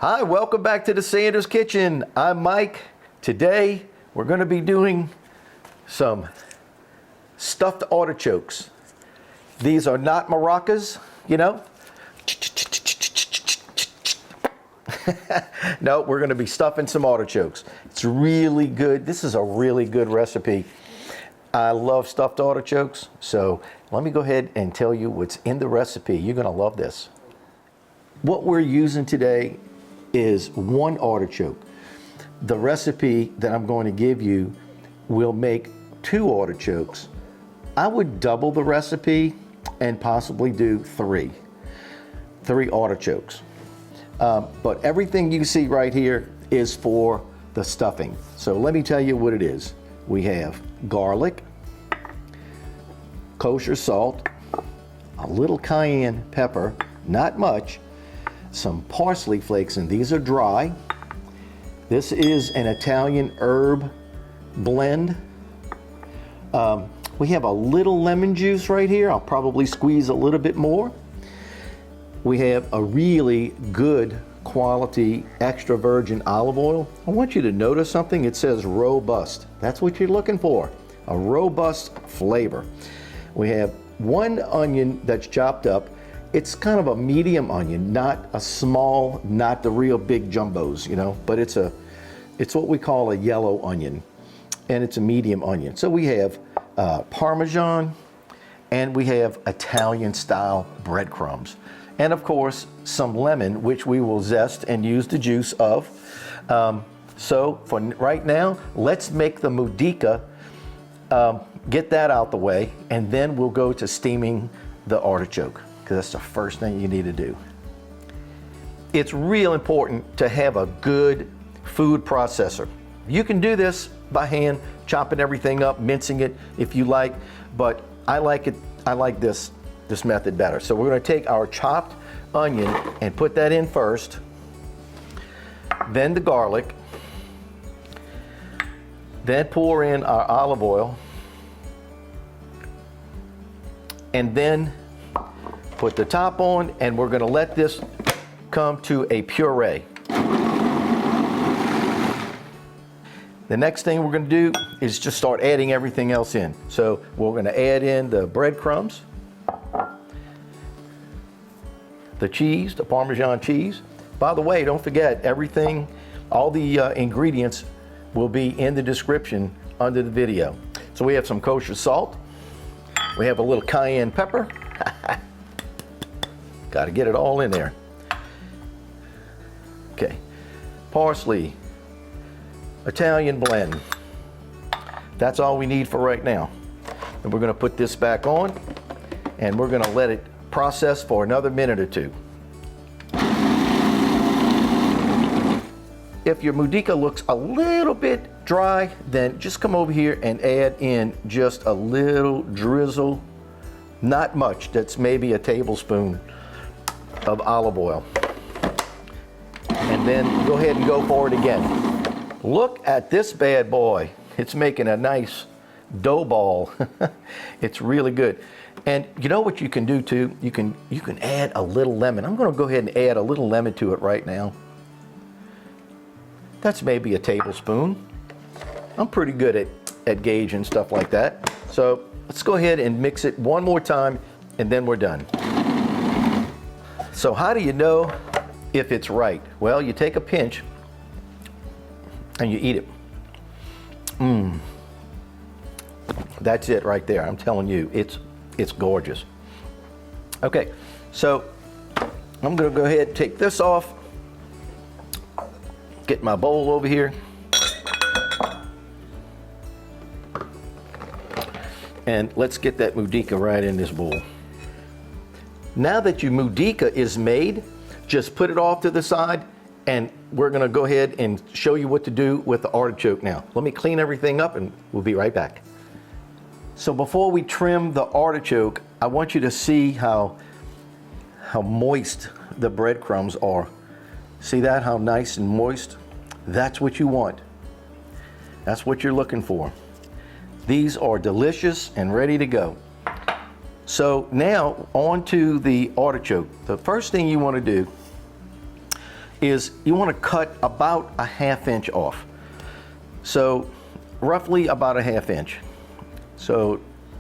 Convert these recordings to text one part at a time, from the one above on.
Hi, welcome back to the Sanders Kitchen. I'm Mike. Today we're going to be doing some stuffed artichokes. These are not maracas, you know. No, we're going to be stuffing some artichokes. It's really good. This is a really good recipe. I love stuffed artichokes, so let me go ahead and tell you what's in the recipe. You're going to love this. What we're using today is 1 artichoke. The recipe that I'm going to give you will make 2 artichokes. I would double the recipe and possibly do 3 artichokes. But everything you see right here is for the stuffing. So let me tell you what it is. We have garlic, kosher salt, a little cayenne pepper, not much, some parsley flakes, and these are dry. This is an Italian herb blend. We have a little lemon juice right here. I'll probably squeeze a little bit more. We have a really good quality extra virgin olive oil. I want you to notice something. It says robust. That's what you're looking for, a robust flavor. We have 1 onion that's chopped up. It's kind of a medium onion, not a small, not the real big jumbos, you know, but it's what we call a yellow onion, and it's a medium onion. So we have Parmesan, and we have Italian style breadcrumbs. And of course, some lemon, which we will zest and use the juice of. So for right now, let's make the muda, get that out the way, and then we'll go to steaming the artichoke, because that's the first thing you need to do. It's real important to have a good food processor. You can do this by hand, chopping everything up, mincing it if you like, but I like this method better. So we're going to take our chopped onion and put that in first, then the garlic, then pour in our olive oil, and then put the top on, and we're going to let this come to a puree. The next thing we're going to do is just start adding everything else in. So we're going to add in the breadcrumbs, the cheese, the Parmesan cheese. By the way, don't forget, everything, all the ingredients will be in the description under the video. So we have some kosher salt. We have a little cayenne pepper. Got to get it all in there. Okay, parsley, Italian blend. That's all we need for right now. And we're going to put this back on, and we're going to let it process for another minute or 2. If your muda looks a little bit dry, then just come over here and add in just a little drizzle, not much, that's maybe a tablespoon of olive oil. And then go ahead and go for it again. Look at this bad boy. It's making a nice dough ball. It's really good. And you know what you can do too? You can add a little lemon. I'm going to go ahead and add a little lemon to it right now. That's maybe a tablespoon. I'm pretty good at gauging stuff like that. So let's go ahead and mix it one more time, and then we're done. So how do you know if it's right? Well, you take a pinch and you eat it. That's it right there. I'm telling you, it's gorgeous. Okay, so I'm gonna go ahead and take this off, get my bowl over here, and let's get that muda right in this bowl. Now that your muda is made, just put it off to the side, and we're gonna go ahead and show you what to do with the artichoke now. Let me clean everything up and we'll be right back. So before we trim the artichoke, I want you to see how moist the breadcrumbs are. See that, how nice and moist? That's what you want. That's what you're looking for. These are delicious and ready to go. So now on to the artichoke. The first thing you want to do is you want to cut about a 1/2 inch off. So roughly about a 1/2 inch. So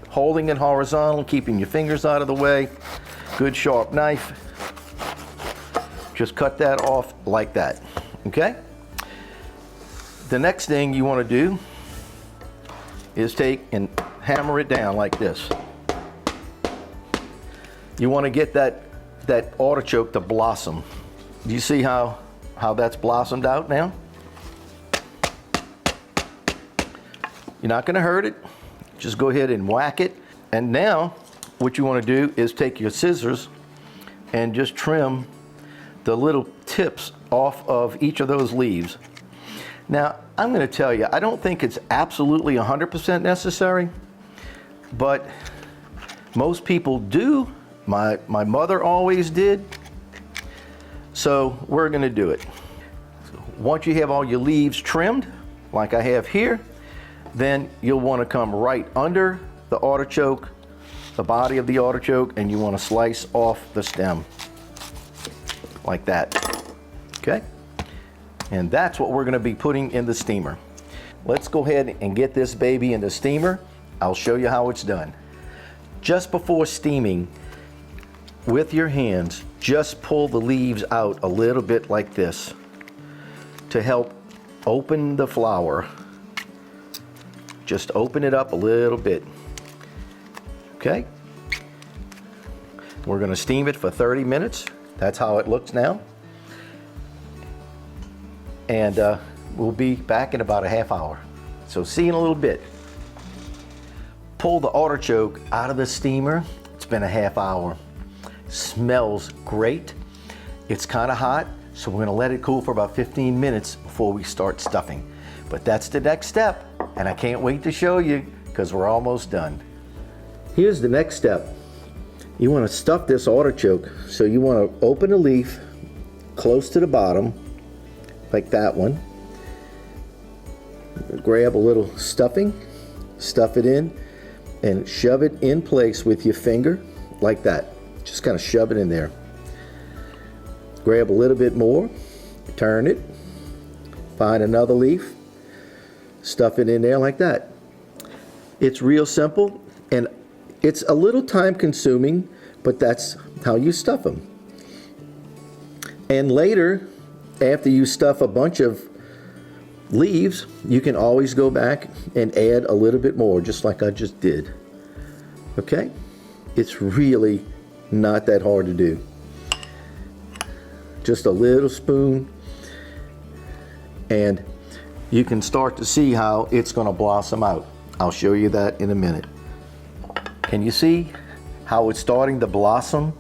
holding it horizontal, keeping your fingers out of the way, good sharp knife. Just cut that off like that, okay? The next thing you want to do is take and hammer it down like this. You want to get that artichoke to blossom. Do you see how that's blossomed out now? You're not going to hurt it. Just go ahead and whack it. And now what you want to do is take your scissors and just trim the little tips off of each of those leaves. Now, I'm going to tell you, I don't think it's absolutely 100% necessary, but most people do. My mother always did. So we're going to do it. Once you have all your leaves trimmed, like I have here, then you'll want to come right under the artichoke, the body of the artichoke, and you want to slice off the stem like that. Okay? And that's what we're going to be putting in the steamer. Let's go ahead and get this baby in the steamer. I'll show you how it's done. Just before steaming, with your hands, just pull the leaves out a little bit like this to help open the flour. Just open it up a little bit. Okay? We're going to steam it for 30 minutes. That's how it looks now. And we'll be back in about a 1/2 hour. So see you in a little bit. Pull the artichoke out of the steamer. It's been a 1/2 hour. Smells great. It's kind of hot, so we're going to let it cool for about 15 minutes before we start stuffing. But that's the next step, and I can't wait to show you because we're almost done. Here's the next step. You want to stuff this artichoke, so you want to open a leaf close to the bottom, like that one. Grab a little stuffing, stuff it in, and shove it in place with your finger, like that. Just kind of shove it in there. Grab a little bit more, turn it, find another leaf, stuff it in there like that. It's real simple, and it's a little time consuming, but that's how you stuff them. And later, after you stuff a bunch of leaves, you can always go back and add a little bit more, just like I just did. Okay? It's really not that hard to do. Just a little spoon, and you can start to see how it's going to blossom out. I'll show you that in a minute. Can you see how it's starting to blossom?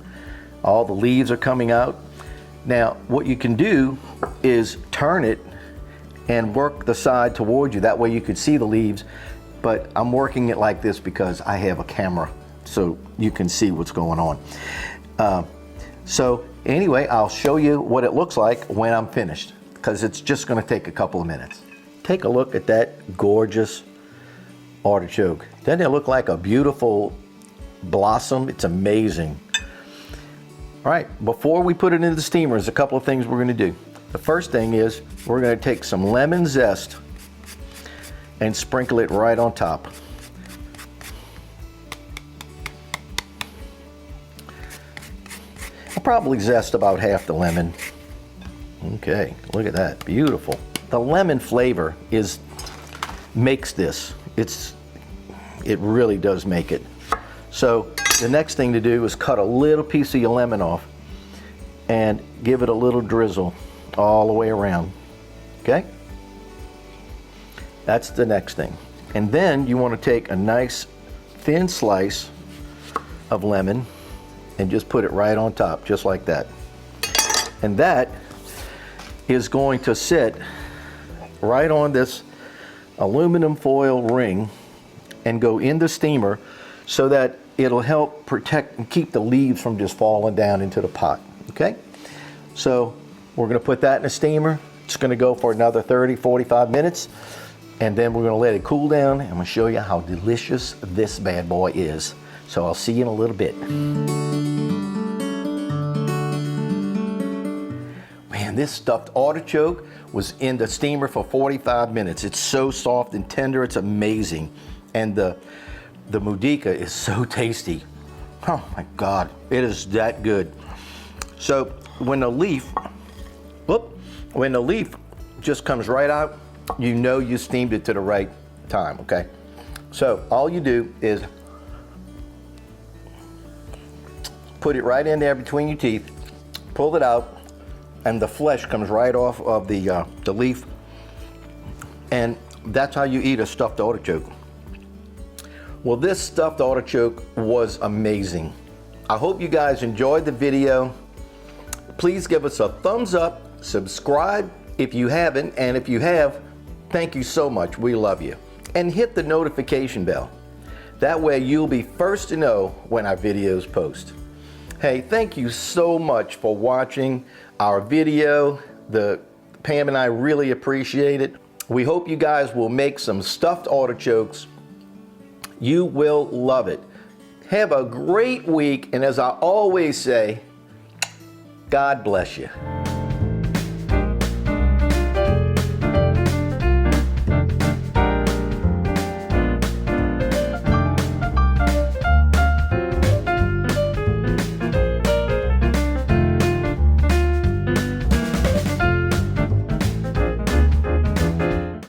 All the leaves are coming out. Now, what you can do is turn it and work the side toward you. That way you could see the leaves, but I'm working it like this because I have a camera, so you can see what's going on. So anyway, I'll show you what it looks like when I'm finished, because it's just going to take a couple of minutes. Take a look at that gorgeous artichoke. Doesn't it look like a beautiful blossom? It's amazing. All right, before we put it into the steamer, there's a couple of things we're going to do. The first thing is we're going to take some lemon zest and sprinkle it right on top. I'll probably zest about half the lemon. Okay, look at that, beautiful. The lemon flavor makes this. It really does make it. So the next thing to do is cut a little piece of your lemon off and give it a little drizzle all the way around. Okay? That's the next thing. And then you want to take a nice thin slice of lemon and just put it right on top, just like that. And that is going to sit right on this aluminum foil ring and go in the steamer so that it'll help protect and keep the leaves from just falling down into the pot. Okay? So we're going to put that in the steamer. It's going to go for another 30-45 minutes, and then we're going to let it cool down. I'm going to show you how delicious this bad boy is. So I'll see you in a little bit. Man, this stuffed artichoke was in the steamer for 45 minutes. It's so soft and tender, it's amazing. And the muda is so tasty. Oh my God, it is that good. So when the leaf just comes right out, you know you steamed it to the right time, okay? So all you do is put it right in there between your teeth, pull it out, and the flesh comes right off of the leaf. And that's how you eat a stuffed artichoke. Well, this stuffed artichoke was amazing. I hope you guys enjoyed the video. Please give us a thumbs up, subscribe if you haven't, and if you have, thank you so much, we love you. And hit the notification bell. That way you'll be first to know when our videos post. Hey, thank you so much for watching our video. Pam and I really appreciate it. We hope you guys will make some stuffed artichokes. You will love it. Have a great week, and as I always say, God bless you.